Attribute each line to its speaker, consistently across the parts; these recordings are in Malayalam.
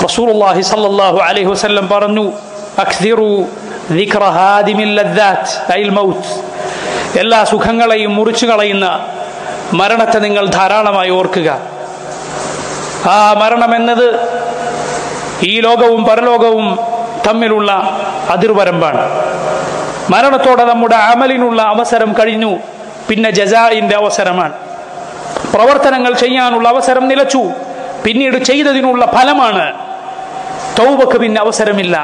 Speaker 1: റസൂലുള്ളാഹി സ്വല്ലല്ലാഹു അലൈഹി വസല്ലം പറഞ്ഞു, അക്സിറു ദിക്റ ഹാദിമിൽ ലദ്ദാത്ത് അൽ മൗത്ത്, എല്ലാ സുഖങ്ങളെയും മുറിച്ചു കളയുന്ന മരണത്തെ നിങ്ങൾ ധാരാളമായി ഓർക്കുക. ആ മരണം എന്നത് ഈ ലോകവും പരലോകവും തമ്മിലുള്ള അതിർവരമ്പാണ്. മരണത്തോടെ നമ്മുടെ അമലിനുള്ള അവസരം കഴിഞ്ഞു, പിന്നെ ജസാഇന്റെ അവസരമാണ്. പ്രവർത്തനങ്ങൾ ചെയ്യാനുള്ള അവസരം നിലച്ചു, പിന്നീട് ചെയ്തതിനുള്ള ഫലമാണ്. തൗബക്ക് പിന്നെ അവസരമില്ല,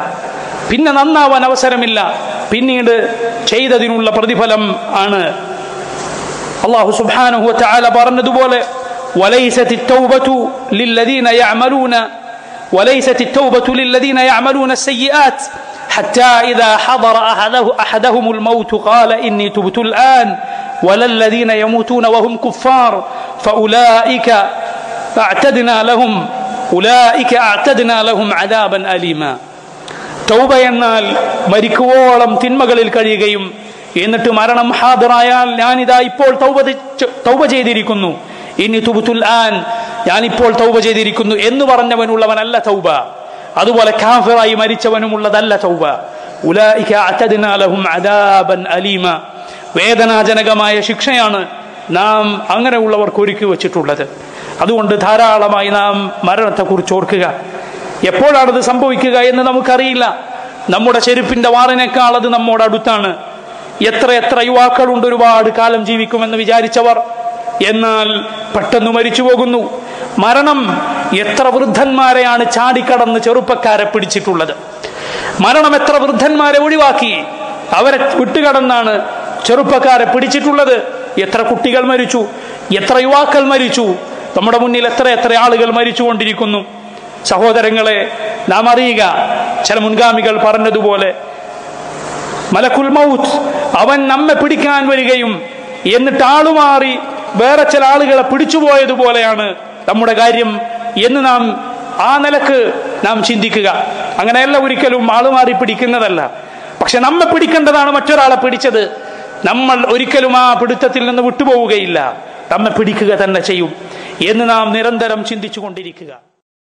Speaker 1: പിന്നെ നന്നാവാൻ അവസരമില്ല, പിന്നീട് ചെയ്തതിനുള്ള പ്രതിഫലം ആണ്. അല്ലാഹു സുബ്ഹാനഹു വ തആല പറഞ്ഞതുപോലെ വലൈസത്തി തൗബതു ലില്ലദീന യഅമലൂന السيئات حتى إذا حضر أحدهم الموت قال إني تبت الآن ولا الذين يموتون وهم كفار فأولئك أعتدنا لهم عذابا أليما. തൗബ എന്നാൽ മരിക്കുവോളം തിന്മകളിൽ കഴിയുകയും എന്നിട്ട് മരണം ഹാദിറായാൽ ഞാനിതാ ഇപ്പോൾ തൗബ ചെയ്തിരിക്കുന്നു, ഇനി തുബ്തുൽ ആൻ, ഞാനിപ്പോൾ തൗബ ചെയ്തിരിക്കുന്നു എന്ന് പറഞ്ഞവനുള്ളവനല്ല തൗബ. അതുപോലെ കാഫിറായി മരിച്ചവനുമുള്ളതല്ല തൗബ. ഉലൈക അഅതദ്നാ ലഹും അദാബൻ അലീമ, വേദനാജനകമായ ശിക്ഷയാണ് നാം അങ്ങനെയുള്ളവർക്ക് ഒരുക്കി വെച്ചിട്ടുള്ളത്. അതുകൊണ്ട് ധാരാളമായി നാം മരണത്തെക്കുറിച്ച് ഓർക്കുക. എപ്പോഴാണത് സംഭവിക്കുക എന്ന് നമുക്കറിയില്ല. നമ്മുടെ ചെരുപ്പിന്റെ വാറിനേക്കാൾ അത് നമ്മോട് അടുത്താണ്. എത്ര യുവാക്കളുണ്ട് ഒരുപാട് കാലം ജീവിക്കുമെന്ന് വിചാരിച്ചവർ, എന്നാൽ പെട്ടെന്ന് മരിച്ചു പോകുന്നു. മരണം എത്ര വൃദ്ധന്മാരെയാണ് ചാടിക്കടന്ന് ചെറുപ്പക്കാരെ പിടിച്ചിട്ടുള്ളത്. മരണം എത്ര വൃദ്ധന്മാരെ ഒഴിവാക്കി അവരെ വിട്ടുകടന്നാണ് ചെറുപ്പക്കാരെ പിടിച്ചിട്ടുള്ളത്. എത്ര കുട്ടികൾ മരിച്ചു, എത്ര യുവാക്കൾ മരിച്ചു. നമ്മുടെ മുന്നിൽ എത്ര ആളുകൾ മരിച്ചുകൊണ്ടിരിക്കുന്നു. സഹോദരങ്ങളെ, നാം അറിയുക, ചില മുൻഗാമികൾ പറഞ്ഞതുപോലെ മലക്കുൽ മൗത്ത് അവൻ നമ്മെ പിടിക്കാൻ വരികയും എന്നിട്ട് ആളുമാറി വേറെ ചില ആളുകളെ പിടിച്ചുപോയതുപോലെയാണ് നമ്മുടെ കാര്യം എന്ന് നാം ആ നിലക്ക് നാം ചിന്തിക്കുക. അങ്ങനെയല്ല, ഒരിക്കലും ആളുമാറി പിടിക്കുന്നതല്ല. പക്ഷെ നമ്മെ പിടിക്കേണ്ടതാണ് മറ്റൊരാളെ പിടിച്ചത്. നമ്മൾ ഒരിക്കലും ആ പിടുത്തത്തിൽ നിന്ന് വിട്ടുപോവുകയില്ല, നമ്മെ പിടിക്കുക തന്നെ ചെയ്യും എന്ന് നാം നിരന്തരം ചിന്തിച്ചു കൊണ്ടിരിക്കുക.